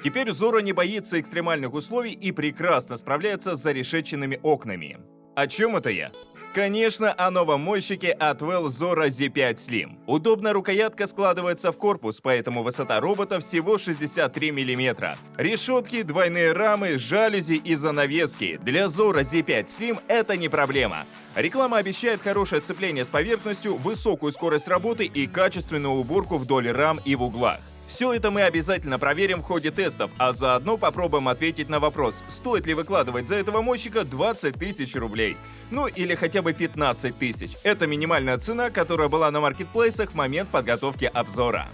Теперь Zora не боится экстремальных условий и прекрасно справляется с зарешеченными окнами. О чем это я? Конечно, о новом мойщике от Well Zora Z5 Slim. Удобная рукоятка складывается в корпус, поэтому высота робота всего 63 мм. Решетки, двойные рамы, жалюзи и занавески. Для Zora Z5 Slim это не проблема. Реклама обещает хорошее сцепление с поверхностью, высокую скорость работы и качественную уборку вдоль рам и в углах. Все это мы обязательно проверим в ходе тестов, а заодно попробуем ответить на вопрос, стоит ли выкладывать за этого мойщика 20 тысяч рублей. Ну или хотя бы 15 тысяч. Это минимальная цена, которая была на маркетплейсах в момент подготовки обзора.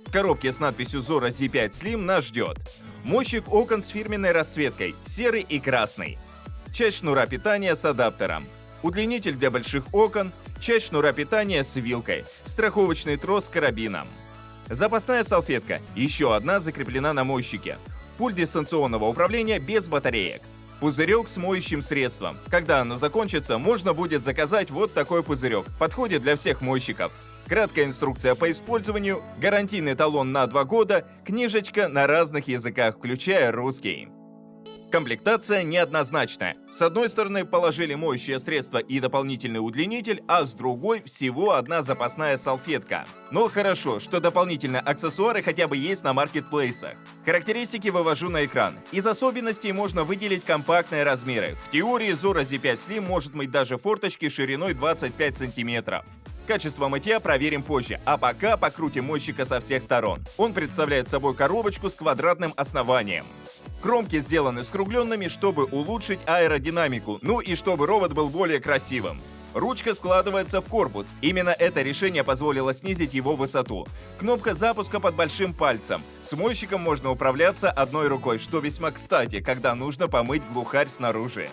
В коробке с надписью Zora Z5 Slim нас ждет мойщик окон с фирменной расцветкой, серый и красный, часть шнура питания с адаптером, удлинитель для больших окон, часть шнура питания с вилкой, страховочный трос с карабином. Запасная салфетка, еще одна закреплена на мойщике. Пульт дистанционного управления без батареек. Пузырек с моющим средством. Когда оно закончится, можно будет заказать вот такой пузырек. Подходит для всех мойщиков. Краткая инструкция по использованию, гарантийный талон на 2 года, книжечка на разных языках, включая русский. Комплектация неоднозначная. С одной стороны положили моющее средство и дополнительный удлинитель, а с другой всего одна запасная салфетка. Но хорошо, что дополнительные аксессуары хотя бы есть на маркетплейсах. Характеристики вывожу на экран. Из особенностей можно выделить компактные размеры. В теории Zora Z5 Slim может мыть даже форточки шириной 25 см. Качество мытья проверим позже, а пока покрутим мойщика со всех сторон. Он представляет собой коробочку с квадратным основанием. Кромки сделаны скругленными, чтобы улучшить аэродинамику, ну и чтобы робот был более красивым. Ручка складывается в корпус. Именно это решение позволило снизить его высоту. Кнопка запуска под большим пальцем. С мойщиком можно управляться одной рукой, что весьма кстати, когда нужно помыть глухарь снаружи.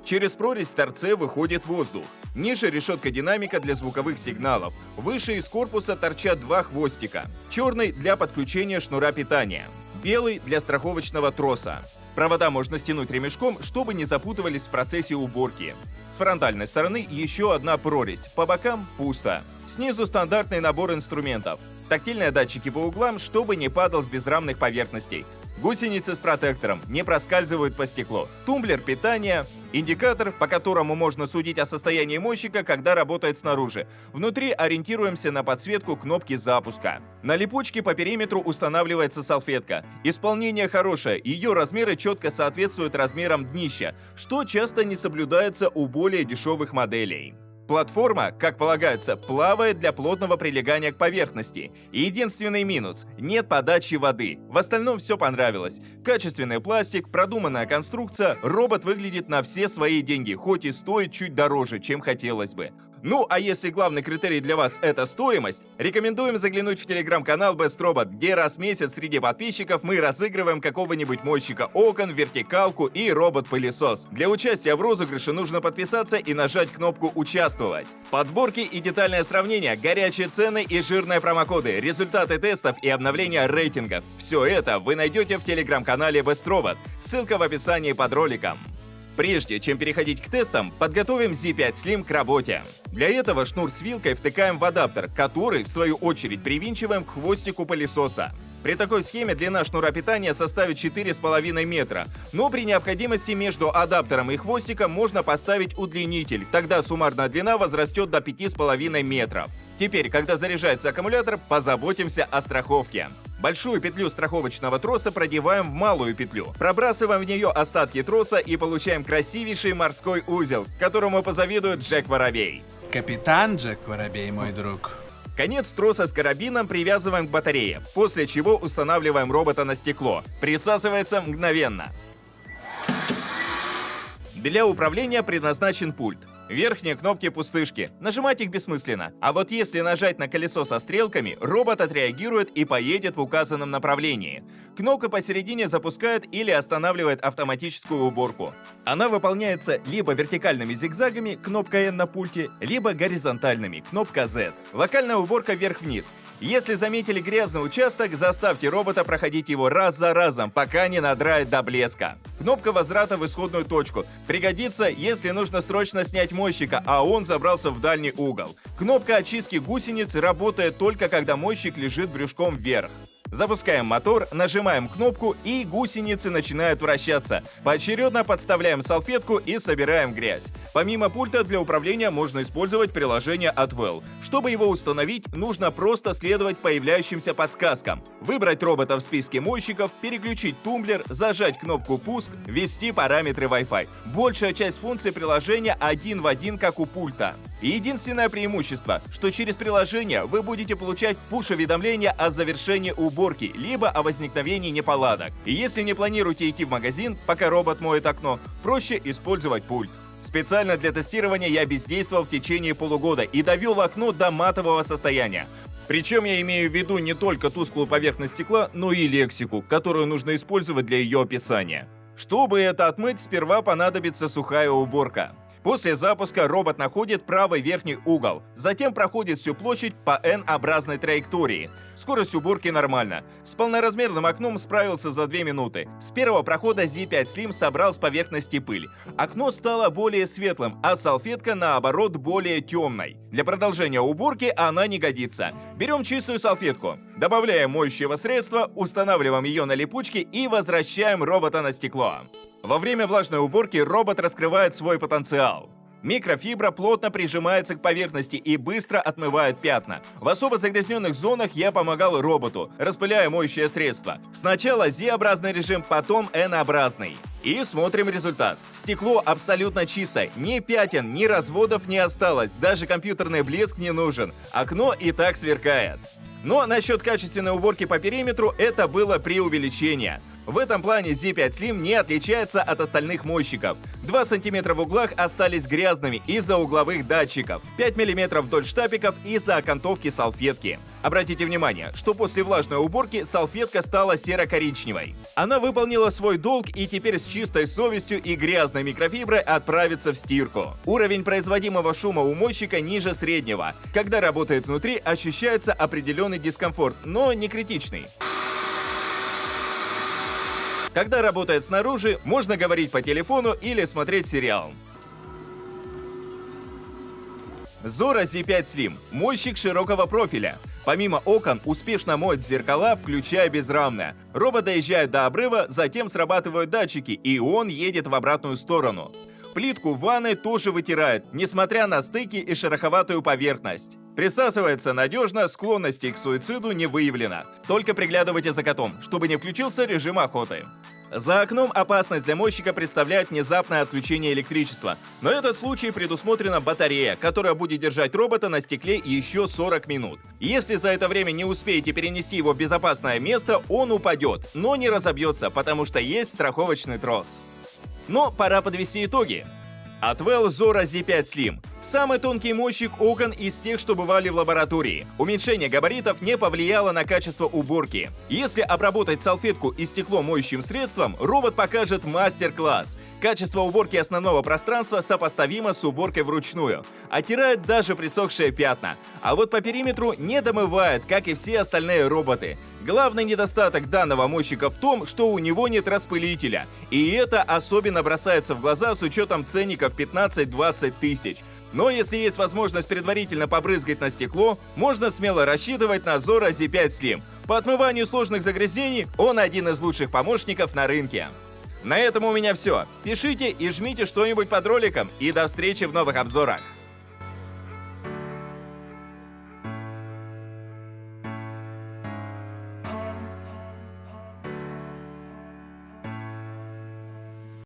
Через прорезь в торце выходит воздух. Ниже решетка динамика для звуковых сигналов. Выше из корпуса торчат 2 хвостика. Черный для подключения шнура питания. Белый для страховочного троса. Провода можно стянуть ремешком, чтобы не запутывались в процессе уборки. С фронтальной стороны еще одна прорезь, по бокам пусто. Снизу стандартный набор инструментов. Тактильные датчики по углам, чтобы не падал с безрамных поверхностей. Гусеницы с протектором не проскальзывают по стеклу. Тумблер питания, индикатор, по которому можно судить о состоянии мойщика, когда работает снаружи. Внутри ориентируемся на подсветку кнопки запуска. На липучке по периметру устанавливается салфетка. Исполнение хорошее, ее размеры четко соответствуют размерам днища, что часто не соблюдается у более дешевых моделей. Платформа, как полагается, плавает для плотного прилегания к поверхности. Единственный минус – нет подачи воды. В остальном все понравилось. Качественный пластик, продуманная конструкция, робот выглядит на все свои деньги, хоть и стоит чуть дороже, чем хотелось бы. Ну а если главный критерий для вас это стоимость, рекомендуем заглянуть в телеграм-канал Best Robot, где раз в месяц среди подписчиков мы разыгрываем какого-нибудь мойщика окон, вертикалку и робот-пылесос. Для участия в розыгрыше нужно подписаться и нажать кнопку «Участвовать». Подборки и детальное сравнение, горячие цены и жирные промокоды, результаты тестов и обновления рейтингов. Все это вы найдете в телеграм-канале Best Robot. Ссылка в описании под роликом. Прежде чем переходить к тестам, подготовим Z5 Slim к работе. Для этого шнур с вилкой втыкаем в адаптер, который, в свою очередь, привинчиваем к хвостику пылесоса. При такой схеме длина шнура питания составит 4,5 метра, но при необходимости между адаптером и хвостиком можно поставить удлинитель, тогда суммарная длина возрастет до 5,5 метров. Теперь, когда заряжается аккумулятор, позаботимся о страховке. Большую петлю страховочного троса продеваем в малую петлю. Пробрасываем в нее остатки троса и получаем красивейший морской узел, которому позавидует Джек Воробей. Капитан Джек Воробей, мой друг. Конец троса с карабином привязываем к батарее, после чего устанавливаем робота на стекло. Присасывается мгновенно. Для управления предназначен пульт. Верхние кнопки пустышки. Нажимать их бессмысленно. А вот если нажать на колесо со стрелками, робот отреагирует и поедет в указанном направлении. Кнопка посередине запускает или останавливает автоматическую уборку. Она выполняется либо вертикальными зигзагами, кнопка N на пульте, либо горизонтальными, кнопка Z. Локальная уборка вверх-вниз. Если заметили грязный участок, заставьте робота проходить его раз за разом, пока не надрает до блеска. Кнопка возврата в исходную точку. Пригодится, если нужно срочно снять мойщика, а он забрался в дальний угол. Кнопка очистки гусениц работает только когда мойщик лежит брюшком вверх. Запускаем мотор, нажимаем кнопку, и гусеницы начинают вращаться. Поочередно подставляем салфетку и собираем грязь. Помимо пульта для управления можно использовать приложение Atwell. Чтобы его установить, нужно просто следовать появляющимся подсказкам. Выбрать робота в списке мойщиков, переключить тумблер, зажать кнопку «Пуск», ввести параметры Wi-Fi. Большая часть функций приложения один в один, как у пульта. Единственное преимущество, что через приложение вы будете получать пуш-уведомления о завершении уборки, либо о возникновении неполадок. И если не планируете идти в магазин, пока робот моет окно, проще использовать пульт. Специально для тестирования я бездействовал в течение полугода и довел окно до матового состояния. Причем я имею в виду не только тусклую поверхность стекла, но и лексику, которую нужно использовать для ее описания. Чтобы это отмыть, сперва понадобится сухая уборка. После запуска робот находит правый верхний угол, затем проходит всю площадь по N-образной траектории. Скорость уборки нормальна. С полноразмерным окном справился за 2 минуты. С первого прохода Z5 Slim собрал с поверхности пыль. Окно стало более светлым, а салфетка, наоборот, более темной. Для продолжения уборки она не годится. Берем чистую салфетку, добавляем моющего средства, устанавливаем ее на липучке и возвращаем робота на стекло. Во время влажной уборки робот раскрывает свой потенциал. Микрофибра плотно прижимается к поверхности и быстро отмывает пятна. В особо загрязненных зонах я помогал роботу, распыляя моющее средство. Сначала Z-образный режим, потом N-образный. И смотрим результат. Стекло абсолютно чистое, ни пятен, ни разводов не осталось, даже компьютерный блеск не нужен. Окно и так сверкает. Но насчет качественной уборки по периметру это было преувеличение. В этом плане Z5 Slim не отличается от остальных мойщиков. 2 см в углах остались грязными из-за угловых датчиков, 5 мм вдоль штапиков из-за окантовки салфетки. Обратите внимание, что после влажной уборки салфетка стала серо-коричневой. Она выполнила свой долг и теперь с чистой совестью и грязной микрофиброй отправится в стирку. Уровень производимого шума у мойщика ниже среднего. Когда работает внутри, ощущается определенный дискомфорт, но не критичный. Когда работает снаружи, можно говорить по телефону или смотреть сериал. Zora Z5 Slim – мойщик широкого профиля. Помимо окон, успешно моет зеркала, включая безрамное. Робот доезжает до обрыва, затем срабатывают датчики, и он едет в обратную сторону. Плитку в ванной тоже вытирает, несмотря на стыки и шероховатую поверхность. Присасывается надежно, склонностей к суициду не выявлено. Только приглядывайте за котом, чтобы не включился режим охоты. За окном опасность для мойщика представляет внезапное отключение электричества. На этот случай предусмотрена батарея, которая будет держать робота на стекле еще 40 минут. Если за это время не успеете перенести его в безопасное место, он упадет, но не разобьется, потому что есть страховочный трос. Но пора подвести итоги. Atwell Zora Z5 Slim – самый тонкий мойщик окон из тех, что бывали в лаборатории. Уменьшение габаритов не повлияло на качество уборки. Если обработать салфетку и стекло моющим средством, робот покажет мастер-класс. Качество уборки основного пространства сопоставимо с уборкой вручную. Оттирает даже присохшие пятна. А вот по периметру не домывает, как и все остальные роботы. Главный недостаток данного мойщика в том, что у него нет распылителя. И это особенно бросается в глаза с учетом ценников 15-20 тысяч. Но если есть возможность предварительно побрызгать на стекло, можно смело рассчитывать на Zora Z5 Slim. По отмыванию сложных загрязнений он один из лучших помощников на рынке. На этом у меня все. Пишите и жмите что-нибудь под роликом, и до встречи в новых обзорах.